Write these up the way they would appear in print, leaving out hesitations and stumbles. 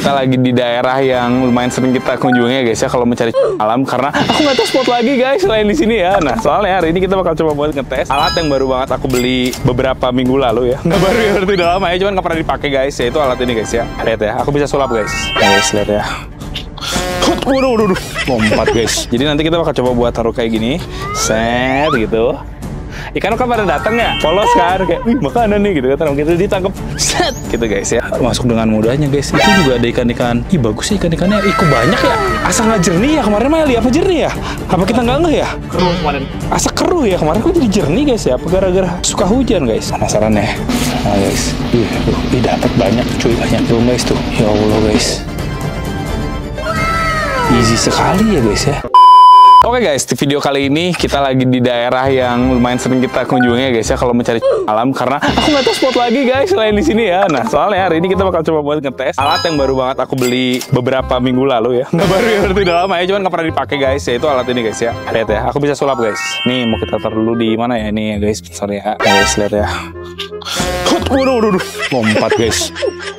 kita lagi di daerah yang lumayan sering kita kunjungi guys ya kalau mencari alam, karena aku nggak tahu spot lagi guys selain di sini ya. Nah soalnya hari ini kita bakal coba buat ngetes alat yang baru banget aku beli beberapa minggu lalu ya. Nggak baru ya, berarti udah lama ya, cuman nggak pernah dipakai guys. Yaitu alat ini guys ya. Lihat ya, aku bisa sulap guys. Nah, guys lihat ya. Waduh, lompat guys. Jadi nanti kita bakal coba buat taruh kayak gini, set gitu. Ikan kan pada datang ya, polos kan, kayak wih makanan nih gitu kan, gitu ditangkap, set gitu guys ya, masuk dengan mudahnya guys. Itu juga ada ikan-ikan, ih bagus sih ikan-ikannya, kok banyak ya, asa nggak jernih ya kemarin mah ya, apa jernih ya, apa kita nggak ngeh ya, keruh kemarin, asa keruh ya kemarin, kok jadi jernih guys ya, apa gara-gara suka hujan guys, penasaran ya, nah guys, dapat banyak cuy, banyak tuh guys tuh, ya Allah guys, easy sekali ya guys ya. Oke guys, di video kali ini kita lagi di daerah yang lumayan sering kita kunjungi ya guys ya kalau mencari alam, karena aku nggak tahu spot lagi guys selain di sini ya. Nah soalnya hari ini kita bakal coba buat ngetes alat yang baru banget aku beli beberapa minggu lalu ya. Nggak baru ya, berarti udah lama ya, cuman nggak pernah dipakai guys. Yaitu alat ini guys ya. Lihat ya, aku bisa sulap guys. Nih mau kita taruh dulu di mana ya ini ya guys. Sorry ya guys, lihat ya. Waduh, lompat guys.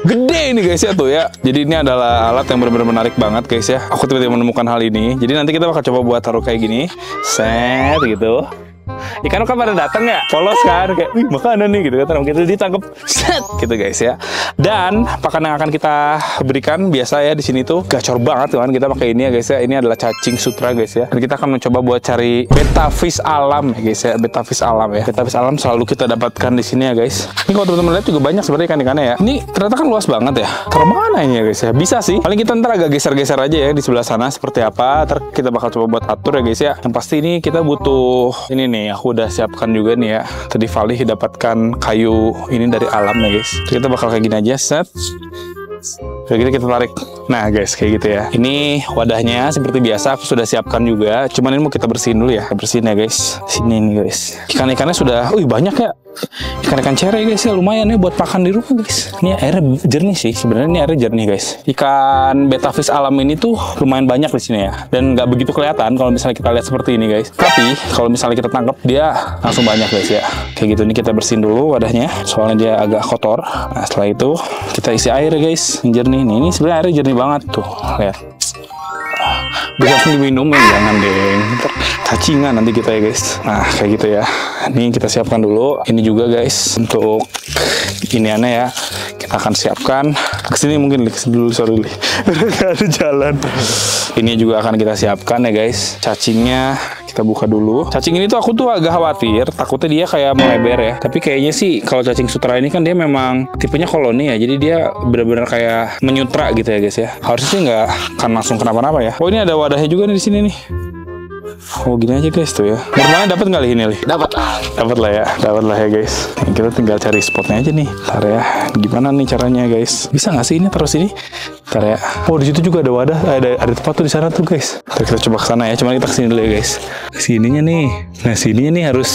Gede ini guys ya tuh ya. Jadi ini adalah alat yang benar-benar menarik banget guys ya. Aku tiba-tiba menemukan hal ini. Jadi nanti kita bakal coba buat taruh kayak gini, set gitu. Ikan kan pada datang ya, polos kan, kayak wih makanan nih gitu kan, gitu ditangkap, set gitu guys ya. Dan pakan yang akan kita berikan biasa ya di sini tuh gacor banget kan, kita pakai ini ya guys ya. Ini adalah cacing sutra guys ya. Dan kita akan mencoba buat cari betta fish alam ya guys ya, betta fish alam ya. Betta fish alam selalu kita dapatkan di sini ya guys. Ini kalau teman-teman lihat juga banyak sebenarnya ikan-ikannya ya. Ini ternyata kan luas banget ya. Taruh mana ini ya guys ya? Bisa sih. Paling kita ntar agak geser-geser aja ya di sebelah sana seperti apa. Ntar kita bakal coba buat atur ya guys ya. Yang pasti ini kita butuh ini nih, aku udah siapkan juga nih ya. Tadi Valih dapatkan kayu ini dari alam ya guys. Kita bakal kayak gini aja, set. Kayak gitu kita tarik. Nah guys kayak gitu ya. Ini wadahnya seperti biasa aku sudah siapkan juga. Cuman ini mau kita bersihin dulu ya. Bersihin ya guys. Sini nih guys. Ikan-ikannya sudah, banyak ya. Ikan-ikan cere guys ya, lumayan ya buat pakan di rumah guys. Ini airnya jernih sih. Sebenarnya ini airnya jernih guys. Ikan betta fish alam ini tuh lumayan banyak di sini ya. Dan nggak begitu kelihatan kalau misalnya kita lihat seperti ini guys. Tapi kalau misalnya kita tangkap dia langsung banyak guys ya. Kayak gitu. Ini kita bersihin dulu wadahnya. Soalnya dia agak kotor. Nah setelah itu kita isi air ya guys. Jernih nih. Ini sebenarnya airnya jernih banget tuh. Lihat. Bisa langsung diminum ya, jangan deh. Cacingan nanti kita ya guys. Nah kayak gitu ya. Ini kita siapkan dulu. Ini juga guys untuk iniannya ya. Kita akan siapkan. Kesini mungkin dulu, sorry gak ada jalan. Ini juga akan kita siapkan ya guys. Cacingnya kita buka dulu. Cacing ini tuh aku tuh agak khawatir, takutnya dia kayak melebar ya. Tapi kayaknya sih kalau cacing sutra ini kan dia memang tipenya koloni ya. Jadi dia benar-benar kayak menyutra gitu ya guys ya. Harusnya sih nggak akan langsung kenapa-napa ya. Oh ini ada wadahnya juga nih di sini nih. Oh gini aja guys tuh ya. Normalnya dapat nggak ini Li? Dapat lah ya guys. Kita tinggal cari spotnya aja nih. Ntar ya, gimana nih caranya guys? Bisa nggak sih ini terus ini? Ntar ya. Oh di situ juga ada wadah, ada tempat tuh di sana tuh guys. Ntar kita coba ke sana ya. Cuman kita kesini dulu ya guys. Kesininya nih. Nah sininya nih harus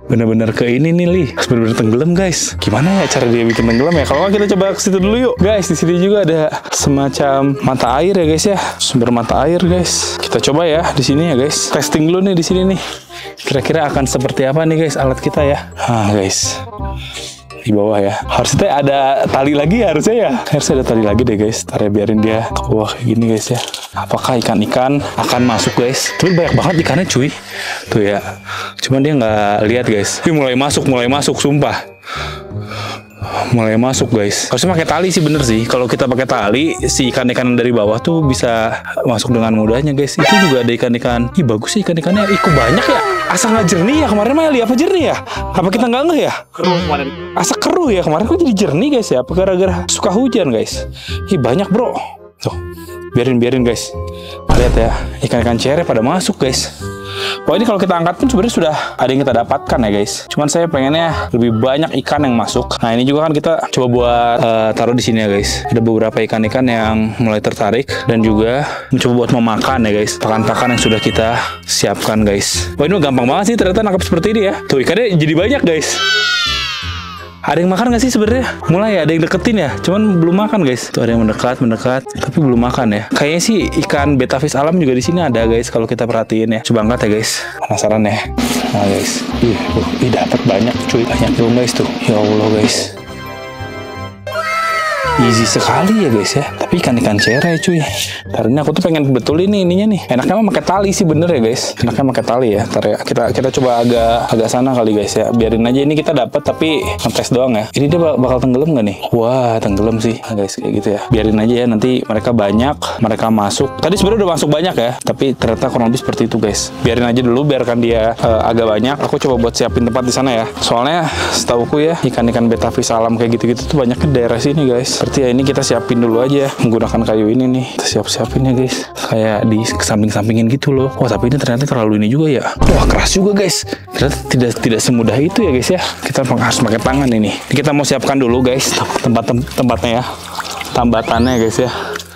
benar-benar ke ini nih Li. Harus benar-benar tenggelam guys. Gimana ya cara dia bikin tenggelam ya? Kalau nggak kita coba ke situ dulu yuk guys. Di sini juga ada semacam mata air ya guys ya. Sumber mata air guys. Kita coba ya di sini ya guys. Testing dulu nih di sini nih. Kira-kira akan seperti apa nih guys alat kita ya. Nah guys. Di bawah ya. Harusnya ada tali lagi ya harusnya ya. Harusnya ada tali lagi deh guys. Ntar ya biarin dia ke bawah kayak gini guys ya. Apakah ikan-ikan akan masuk guys? Tapi banyak banget ikannya cuy. Tuh ya. Cuman dia nggak lihat guys. Tapi mulai masuk sumpah. Mulai masuk guys. Harusnya pakai tali sih, bener sih. Kalau kita pakai tali, si ikan-ikan dari bawah tuh bisa masuk dengan mudahnya guys. Itu juga ada ikan-ikan. Ih bagus sih ikan-ikannya. Kok banyak ya. Asa nggak jernih ya kemarin mah ya, apa jernih ya? Apa kita nggak ngeh ya? Keruh kemarin. Asa keruh ya kemarin, kok jadi jernih guys ya? Apa gara-gara suka hujan guys? Ih banyak bro. Tuh, biarin guys. Lihat ya, ikan-ikan cere pada masuk guys. Wah ini kalau kita angkat pun sebenarnya sudah ada yang kita dapatkan ya guys. Cuman saya pengennya lebih banyak ikan yang masuk. Nah ini juga kan kita coba buat taruh di sini ya guys. Ada beberapa ikan-ikan yang mulai tertarik dan juga mencoba buat memakan ya guys. Pakan-pakan yang sudah kita siapkan guys. Wah ini gampang banget sih ternyata nangkap seperti ini ya. Tuh ikannya jadi banyak guys. Ada yang makan nggak sih sebenarnya? Mulai ya, ada yang deketin ya. Cuman belum makan guys. Tuh ada yang mendekat, tapi belum makan ya. Kayaknya sih ikan betta fish alam juga di sini ada guys. Kalau kita perhatiin ya. Coba angkat ya guys. Penasaran ya. Nah guys. Dapat banyak cuy. Banyak dong guys tuh. Ya Allah guys. Easy sekali ya guys ya. Tapi ikan-ikan cere cuy. Ntar ini aku tuh pengen betul ini ininya nih. Enaknya mah pakai tali sih bener ya guys. Enaknya pakai tali ya. Ntar ya kita coba agak sana kali guys ya. Biarin aja ini kita dapat tapi ngetes doang ya. Ini dia bakal tenggelam nggak nih? Wah tenggelam sih guys kayak gitu ya. Biarin aja ya, nanti mereka banyak, mereka masuk. Tadi sebenarnya udah masuk banyak ya, tapi ternyata kurang lebih seperti itu guys. Biarin aja dulu, biarkan dia agak banyak. Aku coba buat siapin tempat di sana ya. Soalnya setauku ya ikan-ikan betafish alam kayak gitu-gitu tuh banyak di daerah sini guys. Seperti ya ini kita siapin dulu aja menggunakan kayu ini nih. Kita siapin ya guys. Kayak di samping-sampingin gitu loh. Wah tapi ini ternyata terlalu ini juga ya. Wah keras juga guys. Ternyata tidak semudah itu ya guys ya. Kita harus pakai tangan ini. Kita mau siapkan dulu guys tempatnya ya. Tambatannya guys ya.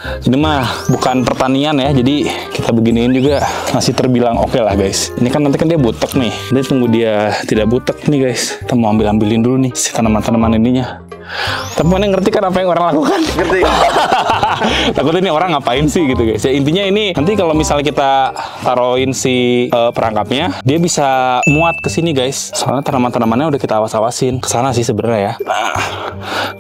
Ini mah bukan pertanian ya, jadi kita beginiin juga masih terbilang oke lah guys. Ini kan nanti kan dia butek nih, dia tunggu dia tidak butek nih guys. Kita mau ambilin dulu nih si tanaman-tanaman ininya. Tapi mana ngerti kan apa yang orang lakukan? Ngerti. Takutnya ini orang ngapain sih gitu guys. Ya intinya ini nanti kalau misalnya kita taruhin si perangkapnya, dia bisa muat ke sini guys. Soalnya tanaman-tanamannya udah kita awas-awasin ke sana sih sebenarnya ya. Nah,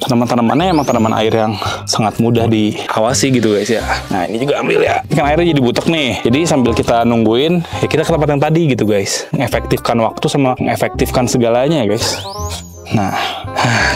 tanaman-tanamannya emang tanaman air yang sangat mudah diawasi gitu guys ya. Nah ini juga ambil ya. Ikan airnya jadi butek nih. Jadi sambil kita nungguin, ya kita ke tempat yang tadi gitu guys. Mengefektifkan waktu sama mengefektifkan segalanya ya guys. Nah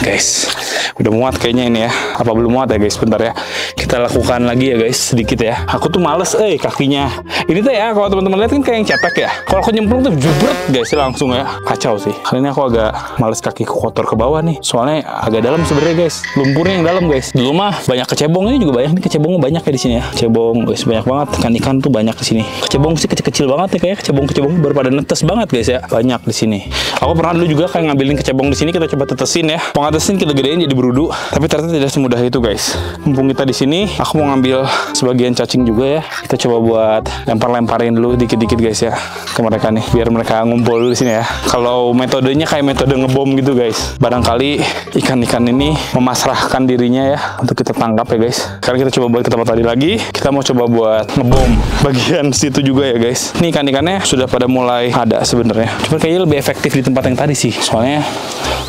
guys, udah muat kayaknya ini ya. Apa belum muat ya guys? Bentar ya, kita lakukan lagi ya guys sedikit ya. Aku tuh males kakinya. Ini tuh ya kalau teman-teman lihat kan kayak yang cetek ya. Kalau aku nyemplung tuh jebret guys langsung ya. Kacau sih. Kali ini aku agak males kakiku kotor ke bawah nih. Soalnya agak dalam sebenarnya guys. Lumpurnya yang dalam guys. Dulu mah banyak kecebong, ini juga banyak nih kecebongnya banyak ya di sini ya. Kecebong guys banyak banget. Ikan-ikan tuh banyak di sini. Kecebong sih kecil-kecil banget ya kayak kecebong baru pada netes banget guys ya. Banyak di sini. Aku pernah dulu juga kayak ngambilin kecebong di sini, kita coba tetesin ya. Mau tetesin kita gedein jadi berudu. Tapi ternyata tidak semudah itu guys. Mumpung kita di sini, aku mau ngambil sebagian cacing juga ya. Kita coba buat lempar-lemparin dulu dikit-dikit guys ya ke mereka nih, biar mereka ngumpul di sini ya. Kalau metodenya kayak metode ngebom gitu guys. Barangkali ikan-ikan ini memasrahkan dirinya ya untuk kita tangkap ya guys. Sekarang kita coba buat ke tempat tadi lagi. Kita mau coba buat ngebom bagian situ juga ya guys. Ini ikan-ikannya sudah pada mulai ada sebenarnya. Cuma kayaknya lebih efektif di tempat yang tadi sih. Soalnya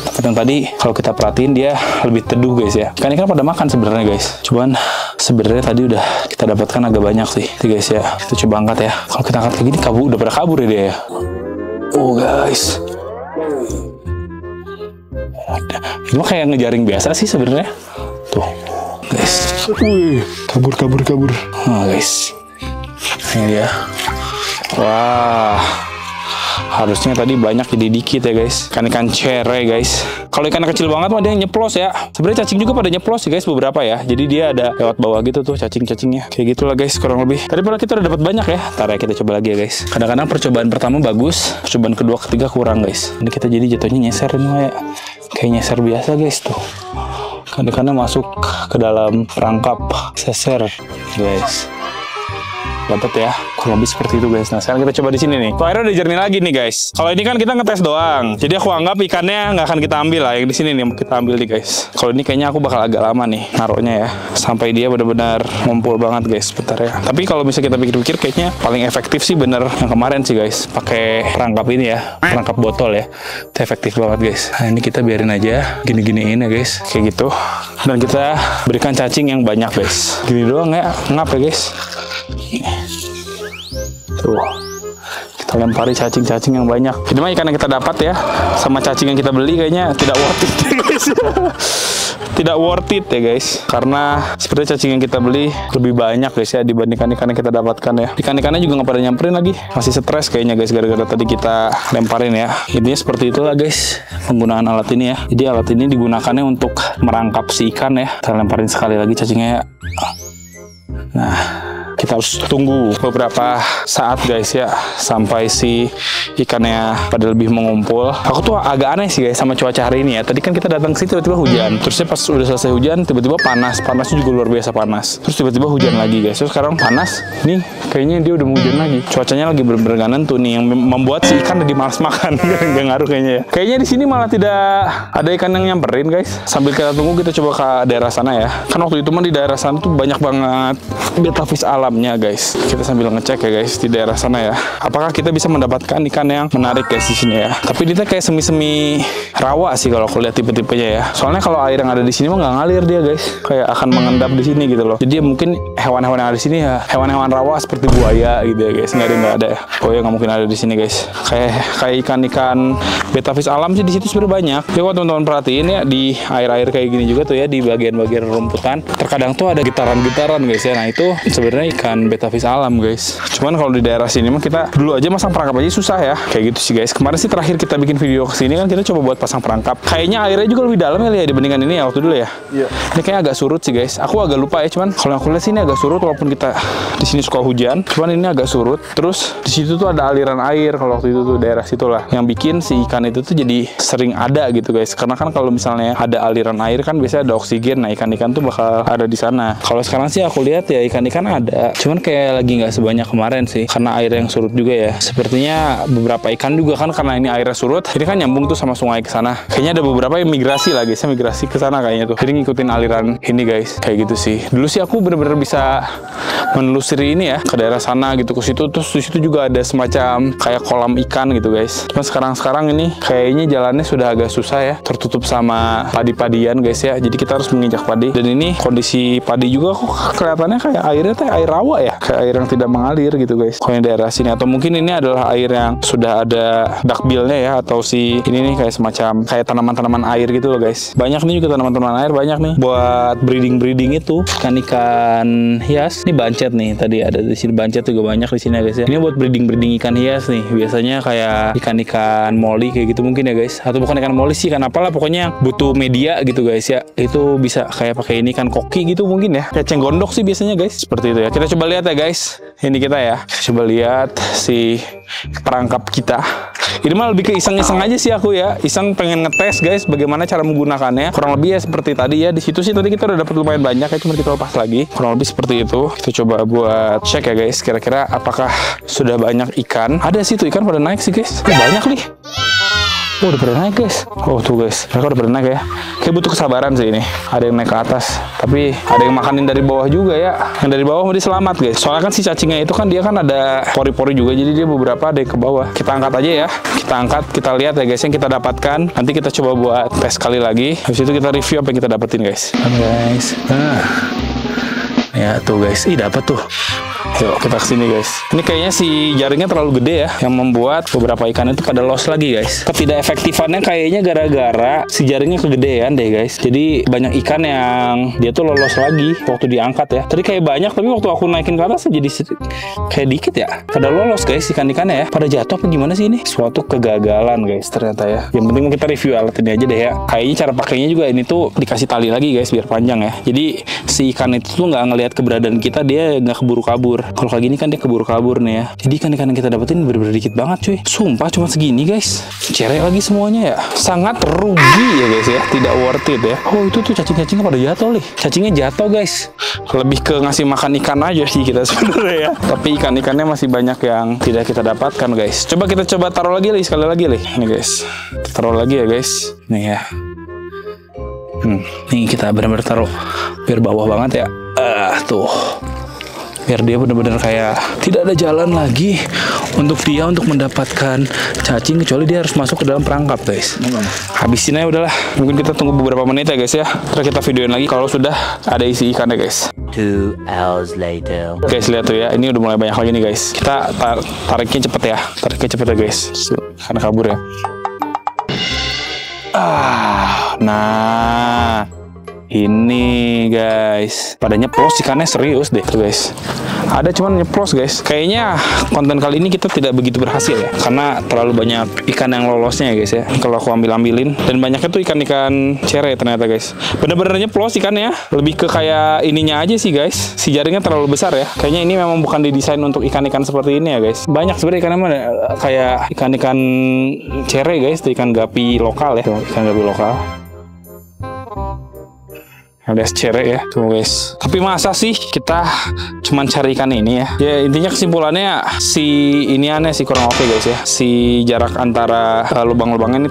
tempat yang tadi kalau kita perhatiin dia lebih teduh guys ya. Ikan-ikan pada makan sebenarnya guys. Cuman sebenarnya tadi udah kita dapatkan agak banyak sih guys ya. Kita coba angkat ya. Kalau kita angkat kayak gini udah pada kabur ya dia ya. Oh guys. Ini mah kayak ngejaring biasa sih sebenarnya. Tuh guys. Wih, kabur. Nah guys. Ini dia. Wah. Harusnya tadi banyak jadi dikit ya guys. Ikan-ikan cere guys. Kalau ikan kecil banget mah dia nyeplos ya. Sebenarnya cacing juga pada nyeplos sih guys beberapa ya. Jadi dia ada lewat bawah gitu tuh cacing-cacingnya. Kayak gitulah guys kurang lebih. Tadi pula kita udah dapat banyak ya. Ntar ya kita coba lagi ya guys. Kadang-kadang percobaan pertama bagus, percobaan kedua ketiga kurang guys. Ini kita jadi jatuhnya nyesar ini mah ya. Kayak nyesar biasa guys tuh. Kadang-kadang masuk ke dalam perangkap seser guys. Dapat ya, kurang lebih seperti itu guys. Nah sekarang kita coba di sini nih. Tuh airnya udah jernih lagi nih guys. Kalau ini kan kita ngetes doang, jadi aku anggap ikannya nggak akan kita ambil lah. Yang di sini nih kita ambil nih guys. Kalau ini kayaknya aku bakal agak lama nih naruhnya ya, sampai dia benar-benar ngumpul banget guys. Bentar ya. Tapi kalau misalnya kita pikir-pikir kayaknya paling efektif sih bener yang kemarin sih guys. Pakai perangkap ini ya, perangkap botol ya. Itu efektif banget guys. Nah ini kita biarin aja gini-giniin ya guys, kayak gitu. Dan kita berikan cacing yang banyak guys. Gini doang ya, ngap ya guys. Tuh, kita lempari cacing-cacing yang banyak. Ini mah ikan yang kita dapat ya, sama cacing yang kita beli kayaknya tidak worth it guys. Tidak worth it ya guys, karena seperti cacing yang kita beli lebih banyak guys ya dibandingkan ikan yang kita dapatkan ya. Ikan-ikannya juga nggak pada nyamperin lagi, masih stres kayaknya guys gara-gara tadi kita lemparin ya. Intinya seperti itulah guys penggunaan alat ini ya. Jadi alat ini digunakannya untuk merangkap si ikan ya. Kita lemparin sekali lagi cacingnya ya. Nah kita harus tunggu beberapa saat guys ya sampai si ikannya pada lebih mengumpul. Aku tuh agak aneh sih guys sama cuaca hari ini ya. Tadi kan kita datang ke sini tiba-tiba hujan. Terusnya pas udah selesai hujan tiba-tiba panas. Panasnya juga luar biasa panas. Terus tiba-tiba hujan lagi guys. Terus sekarang panas. Nih kayaknya dia udah mau hujan lagi. Cuacanya lagi bener-bener gak nentu nih yang membuat si ikan jadi malas makan. Gak ngaruh kayaknya ya. Kayaknya di sini malah tidak ada ikan yang nyamperin guys. Sambil kita tunggu kita coba ke daerah sana ya. Kan waktu itu mah di daerah sana tuh banyak banget betafish alamnya dalamnya guys. Kita sambil ngecek ya guys di daerah sana ya. Apakah kita bisa mendapatkan ikan yang menarik guys di sini ya. Tapi dia kayak semi-semi rawa sih kalau aku lihat tipe-tipenya ya. Soalnya kalau air yang ada di sini mah nggak ngalir dia guys. Kayak akan mengendap di sini gitu loh. Jadi mungkin hewan-hewan yang ada di sini ya hewan-hewan rawa seperti buaya gitu ya guys. Nggak ada ya. Buaya nggak mungkin ada di sini guys. Kayak ikan-ikan betafish alam sih di situ sebenarnya banyak. Jadi kalau teman-teman perhatiin ya di air-air kayak gini juga tuh ya di bagian-bagian rumputan terkadang tuh ada getaran-getaran guys ya. Nah itu sebenarnya ikan betafish alam guys. Cuman kalau di daerah sini mah kita dulu aja masang perangkap aja susah ya. Kayak gitu sih guys. Kemarin sih terakhir kita bikin video kesini kan kita coba buat pasang perangkap. Kayaknya airnya juga lebih dalam ya dibandingkan ini ya waktu dulu ya. Iya. Ini kayaknya agak surut sih guys. Aku agak lupa ya. Cuman kalau aku lihat sini agak surut walaupun kita di sini suka hujan. Cuman ini agak surut. Terus di situ tuh ada aliran air kalau waktu itu tuh daerah situ lah. Yang bikin si ikan itu tuh jadi sering ada gitu guys. Karena kan kalau misalnya ada aliran air kan biasanya ada oksigen. Nah ikan-ikan tuh bakal ada di sana. Kalau sekarang sih aku lihat ya ikan-ikan ada. Cuman kayak lagi nggak sebanyak kemarin sih. Karena air yang surut juga ya. Sepertinya beberapa ikan juga kan karena ini airnya surut. Jadi kan nyambung tuh sama sungai ke sana. Kayaknya ada beberapa yang migrasi lah guys. Migrasi ke sana kayaknya tuh. Jadi ngikutin aliran ini guys. Kayak gitu sih. Dulu sih aku bener-bener bisa menelusuri ini ya ke daerah sana gitu ke situ. Terus di situ juga ada semacam kayak kolam ikan gitu guys. Cuma sekarang ini kayaknya jalannya sudah agak susah ya. Tertutup sama padi-padian guys ya. Jadi kita harus menginjak padi. Dan ini kondisi padi juga kok kelihatannya kayak airnya tuh air rawa ya. Kayak air yang tidak mengalir gitu guys. Kalau yang daerah sini atau mungkin ini adalah air yang sudah ada duckbill-nya ya atau si ini nih kayak semacam kayak tanaman-tanaman air gitu loh guys. Banyak nih juga tanaman-tanaman air banyak nih buat breeding itu ikan-ikan hias. Ini bancet nih tadi ada di sini bancet juga banyak di sini ya guys ya. Ini buat breeding ikan hias nih. Biasanya kayak ikan-ikan molly kayak gitu mungkin ya guys. Atau bukan ikan molly sih ikan apalah pokoknya yang butuh media gitu guys ya. Itu bisa kayak pakai ini ikan koki gitu mungkin ya. Kayak cenggondok sih biasanya guys. Seperti itu ya. Kita coba lihat ya guys. Ini kita ya. Coba lihat si perangkap kita. Ini mah lebih ke iseng-iseng aja sih aku ya. Iseng pengen ngetes guys bagaimana cara menggunakannya. Kurang lebih ya seperti tadi ya. Di situ sih tadi kita udah dapat lumayan banyak ya. Cuma kita lepas lagi. Kurang lebih seperti itu. Kita coba buat cek ya guys. Kira-kira apakah sudah banyak ikan. Ada sih tuh ikan pada naik sih guys. Banyak nih. Oh udah pada naik guys. Oh tuh guys. Mereka udah pada naik ya. Kayak butuh kesabaran sih ini. Ada yang naik ke atas. Tapi ada yang makanin dari bawah juga ya. Yang dari bawah mau selamat guys. Soalnya kan si cacingnya itu kan dia kan ada pori-pori juga. Jadi dia beberapa ada yang ke bawah. Kita angkat aja ya. Kita angkat. Kita lihat ya guys yang kita dapatkan. Nanti kita coba buat tes sekali lagi. Habis itu kita review apa yang kita dapetin guys. Guys. Ya tuh guys. Ih dapat tuh. Yuk kita kesini guys. Ini kayaknya si jaringnya terlalu gede ya, yang membuat beberapa ikan itu pada loss lagi guys. Ketidak efektifannya kayaknya gara-gara si jaringnya kegedean deh guys. Jadi banyak ikan yang dia tuh lolos lagi waktu diangkat ya. Tadi kayak banyak tapi waktu aku naikin ke atas jadi kayak dikit ya. Pada lolos guys ikan-ikannya ya. Pada jatuh apa gimana sih ini? Suatu kegagalan guys ternyata ya. Yang penting kita review alat ini aja deh ya. Kayaknya cara pakainya juga ini tuh dikasih tali lagi guys biar panjang ya. Jadi si ikan itu tuh nggak ngelihat keberadaan kita, dia nggak keburu-kabur. Kalau kayak gini kan dia keburu-kabur nih ya. Jadi ikan-ikan yang kita dapetin bener-bener dikit banget cuy. Sumpah cuma segini guys. Cerek lagi semuanya ya. Sangat rugi ya guys ya. Tidak worth it ya. Oh itu tuh cacing-cacingnya pada jatuh nih. Cacingnya jatuh guys. Lebih ke ngasih makan ikan aja sih kita sebenarnya ya. Tapi ikan-ikannya masih banyak yang tidak kita dapatkan guys. Coba kita taruh lagi nih sekali lagi nih. Nih guys. Kita taruh lagi ya guys. Nih ya. Nih kita benar-benar taruh biar bawah banget ya. Tuh. Biar dia benar-benar kayak tidak ada jalan lagi untuk dia untuk mendapatkan cacing kecuali dia harus masuk ke dalam perangkap guys. Habisin aja udahlah. Mungkin kita tunggu beberapa menit ya guys ya. Terus kita videoin lagi kalau sudah ada isi ikannya guys. 2 hours later. Guys lihat tuh ya, ini udah mulai banyak lagi nih guys. Kita tariknya cepet ya. Tariknya cepet ya guys. Karena kabur ya. Nah. Ini guys, pada nyeplos ikannya serius deh tuh guys. Ada cuman nyeplos guys. Kayaknya konten kali ini kita tidak begitu berhasil ya, karena terlalu banyak ikan yang lolosnya ya guys ya. Kalau aku ambilin dan banyaknya tuh ikan-ikan cere ternyata guys. Bener-bener nyeplos ikannya. Lebih ke kayak ininya aja sih guys. Si jaringnya terlalu besar ya. Kayaknya ini memang bukan didesain untuk ikan-ikan seperti ini ya guys. Banyak sebenarnya ikannya mah kayak ikan-ikan cere guys, tuh ikan gapi lokal ya. Tuh, ikan gapi lokal. Ada cere ya, tuh guys. Tapi masa sih kita cuman cari ikan ini ya? Ya intinya kesimpulannya si ini aneh sih, kurang oke guys ya. Si jarak antara lubang-lubangnya ini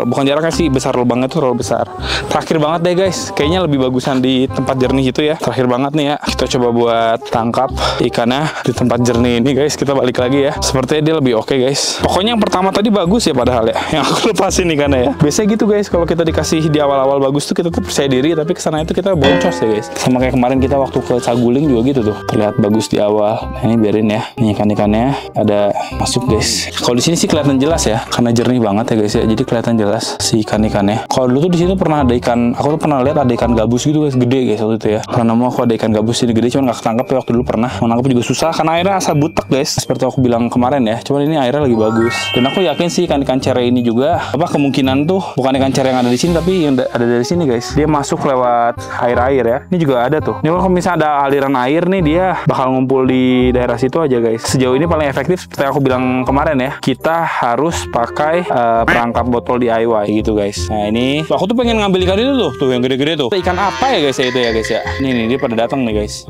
bukan jaraknya sih, besar lubangnya itu terlalu besar. Terakhir banget deh guys, kayaknya lebih bagusan di tempat jernih itu ya. Terakhir banget nih ya, kita coba buat tangkap ikannya di tempat jernih ini guys. Kita balik lagi ya. Sepertinya dia lebih oke guys. Pokoknya yang pertama tadi bagus ya padahal ya. Yang aku lepasin ikannya ya. Biasanya gitu guys, kalau kita dikasih di awal-awal bagus tuh kita tuh percaya diri, tapi kesana itu kita boncos ya guys. Sama kayak kemarin kita waktu ke Saguling juga gitu tuh. Terlihat bagus di awal. Nah, ini biarin ya. Ini ikan-ikannya ada masuk guys. Kalau di sini sih kelihatan jelas ya, karena jernih banget ya guys ya. Jadi kelihatan jelas si ikan-ikannya. Kalau dulu tuh di situ pernah ada ikan, aku tuh pernah lihat ada ikan gabus gitu guys, gede guys waktu itu ya. Pernah nemu aku ada ikan gabus ini gede, cuman nggak ketangkep ya waktu dulu pernah. Menangkap juga susah karena airnya asal butek guys. Seperti aku bilang kemarin ya. Cuman ini airnya lagi bagus. Dan aku yakin sih ikan-ikan cere ini juga kemungkinan tuh bukan ikan cere yang ada di sini, tapi yang ada dari sini guys. Dia masuk lewat air-air ya. Ini juga ada tuh. Ini kalau misalnya ada aliran air nih, dia bakal ngumpul di daerah situ aja guys. Sejauh ini paling efektif seperti aku bilang kemarin ya, kita harus pakai perangkap botol DIY gitu guys. Nah ini aku tuh pengen ngambil ikan itu tuh yang gede-gede tuh. Ikan apa ya guys ya itu ya guys ya. Ini dia pada datang nih guys.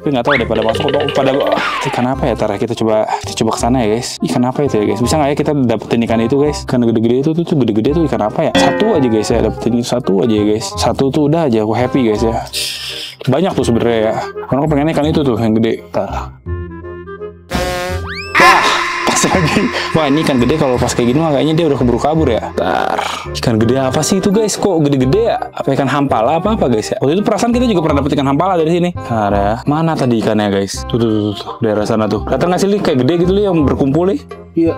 Tapi nggak tahu deh pada masuk atau pada ikan apa ya. Tar kita coba kesana ya guys. Ikan apa itu ya guys? Bisa nggak ya kita dapetin ikan itu guys? Ikan gede-gede itu tuh gede-gede tuh ikan apa ya? Satu aja guys ya, dapetin satu aja ya guys. Satu tuh udah aja aku happy guys ya. Banyak tuh sebenarnya ya. Karena aku pengen ikan itu tuh yang gede. Tar. Lagi. Wah ini ikan gede kalau pas kayak gini mah kayaknya dia udah keburu kabur ya. Bentar. Ikan gede apa sih itu guys? Kok gede-gede ya? Apa ikan hampala apa guys ya? Waktu itu perasaan kita juga pernah dapet ikan hampala dari sini. Ada. Mana tadi ikannya guys? Tuh. Daerah sana tuh. Datang nggak sih li kayak gede gitu li yang berkumpul li? Iya.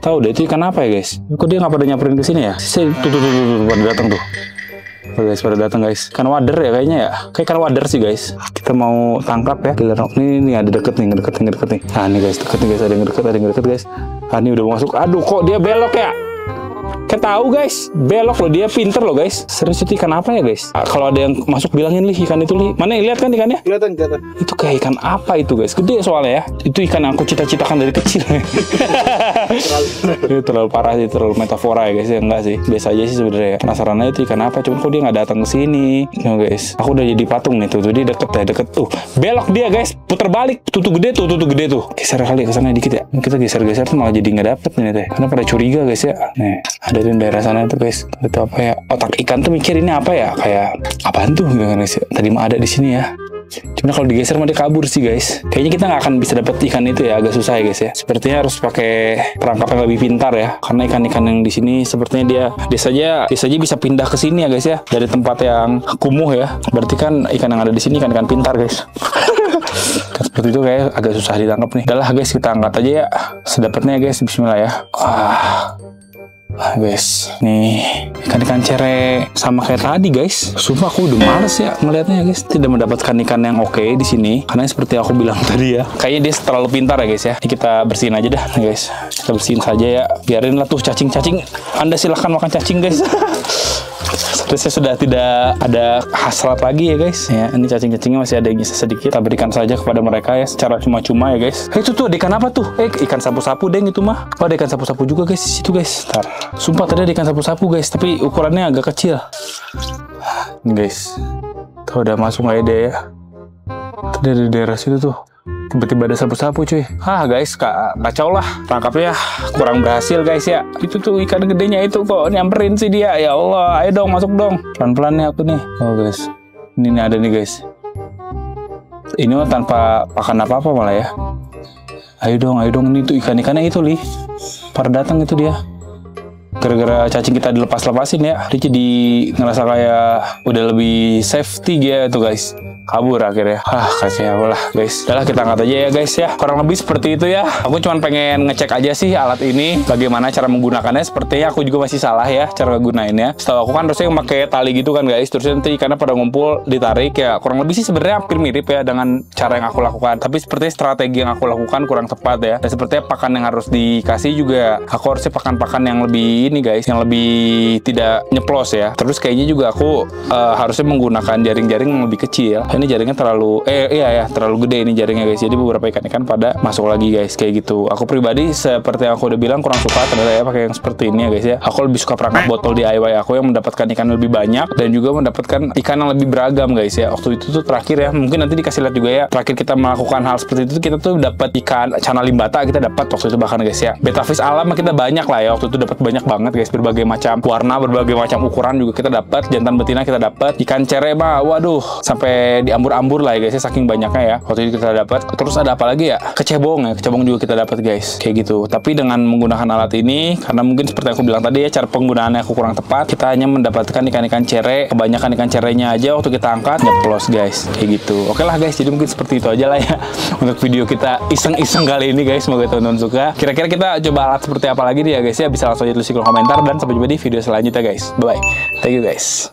Tahu deh itu ikan apa ya guys? Kok dia nggak pada nyamperin ke sini ya? Tuh pada datang tuh. Guys pada datang guys. Ikan wader ya kayaknya ya. Kayak ikan wader sih guys. Kita mau tangkap ya. Ini ada deket nih. Nah ini guys, deket nih guys. Ada yang deket guys. Ah ini udah mau masuk. Aduh kok dia belok ya? Kayak tahu guys, belok loh, dia pinter loh guys. Serius itu ikan apa ya guys? Kalau ada yang masuk bilangin li ikan itu li. Mana lihat kan ikannya? Kelihatan. Itu kayak ikan apa itu guys? Gede soalnya ya. Itu ikan yang aku cita-citakan dari kecil. Itu terlalu parah sih, terlalu metafora ya guys ya. Enggak sih, biasa aja sih sebenarnya. Penasaran aja itu ikan apa? Cuman kok dia nggak datang ke sini? Ya guys, aku udah jadi patung nih tuh dia deket tuh. Belok dia guys, puter balik. Tuh gede tuh. Geser kali ke sana dikit ya. Kita geser tuh malah jadi nggak dapet nih teh. Karena pada curiga guys ya. Nih, ada di daerah sana tuh guys. Itu apa ya? Otak ikan tuh mikir ini apa ya? Kayak apaan tuh guys? Tadi mah ada di sini ya. Cuma kalau digeser mah dia kabur sih guys. Kayaknya kita nggak akan bisa dapet ikan itu ya, agak susah ya guys ya. Sepertinya harus pakai perangkap yang lebih pintar ya. Karena ikan-ikan yang di sini sepertinya dia saja bisa pindah ke sini ya guys ya. Dari tempat yang kumuh ya. Berarti kan ikan yang ada di sini ikan-ikan pintar guys. Seperti itu kayak agak susah ditangkap nih. Udahlah guys, kita angkat aja ya. Sedapatnya guys, bismillah ya. Guys, nih ikan-ikan cere sama kayak tadi guys. Sumpah aku udah males ya melihatnya guys. Tidak mendapatkan ikan yang oke di sini karena seperti aku bilang tadi ya. Kayaknya dia terlalu pintar ya guys ya. Ini kita bersihin aja dah nih guys. Kita bersihin saja ya. Biarinlah tuh cacing-cacing. Anda silahkan makan cacing guys. Terusnya sudah tidak ada hasrat lagi ya guys. Ya, ini cacing-cacingnya masih ada yang sisa sedikit. Kita berikan saja kepada mereka ya secara cuma-cuma ya guys. Itu tuh ada ikan apa tuh? Ikan sapu-sapu deng itu mah. Oh ada ikan sapu-sapu juga guys di situ guys. Ntar. Sumpah tadi ada ikan sapu-sapu guys, tapi ukurannya agak kecil. Ini guys. Tuh udah masuk nggak ya? Tadi ada di daerah situ tuh. Tiba-tiba ada sapu-sapu cuy. Guys, kacau lah. Tangkapnya kurang berhasil guys ya. Itu tuh ikan gedenya itu kok nyamperin sih dia. Ya Allah, ayo dong masuk dong. Pelan-pelan nih aku nih. Oh guys. Ini ada nih guys. Ini mah tanpa pakan apa-apa malah ya. Ayo dong ini tuh ikan-ikannya itu li. Pada datang itu dia. Gara-gara cacing kita dilepas-lepasin ya. Dia jadi ngerasa kayak udah lebih safety gitu guys. Kabur akhirnya. Kacau lah guys. Udahlah kita angkat aja ya guys ya. Kurang lebih seperti itu ya. Aku cuma pengen ngecek aja sih alat ini bagaimana cara menggunakannya. Sepertinya aku juga masih salah ya cara ngegunainnya. Setahu aku kan harusnya pakai tali gitu kan guys. Terus nanti ikannya pada ngumpul ditarik ya. Kurang lebih sih sebenarnya hampir mirip ya dengan cara yang aku lakukan. Tapi sepertinya strategi yang aku lakukan kurang tepat ya. Dan sepertinya pakan yang harus dikasih juga aku harusnya pakan-pakan yang lebih ini guys, yang lebih tidak nyeplos ya. Terus kayaknya juga aku harusnya menggunakan jaring-jaring yang lebih kecil. ini jaringnya terlalu terlalu gede ini jaringnya guys. Jadi beberapa ikan-ikan pada masuk lagi guys, kayak gitu. Aku pribadi seperti yang aku udah bilang kurang suka ternyata ya pakai yang seperti ini ya guys ya. Aku lebih suka perangkap botol DIY aku yang mendapatkan ikan lebih banyak dan juga mendapatkan ikan yang lebih beragam guys ya. Waktu itu tuh terakhir ya, mungkin nanti dikasih lihat juga ya. Terakhir kita melakukan hal seperti itu kita tuh dapat ikan cana limbata, kita dapat waktu itu bahkan guys ya. Betafish alam kita banyak lah ya. Waktu itu dapat banyak banget guys, berbagai macam warna, berbagai macam ukuran juga kita dapat. Jantan betina kita dapat. Ikan cere mah waduh sampai diambur-ambur lah ya guys ya, saking banyaknya ya. Waktu itu kita dapat. Terus ada apa lagi ya? Kecebong ya, kecebong juga kita dapat guys. Kayak gitu. Tapi dengan menggunakan alat ini, karena mungkin seperti aku bilang tadi ya, cara penggunaannya aku kurang tepat. Kita hanya mendapatkan ikan-ikan cere, kebanyakan ikan cerenya aja waktu kita angkat nyeplos guys. Kayak gitu. Oke lah guys, jadi mungkin seperti itu aja lah ya untuk video kita iseng-iseng kali ini guys. Semoga teman-teman suka. Kira-kira kita coba alat seperti apa lagi nih ya guys ya. Bisa langsung aja tulis di kolom komentar dan sampai jumpa di video selanjutnya guys. Bye bye. Thank you guys.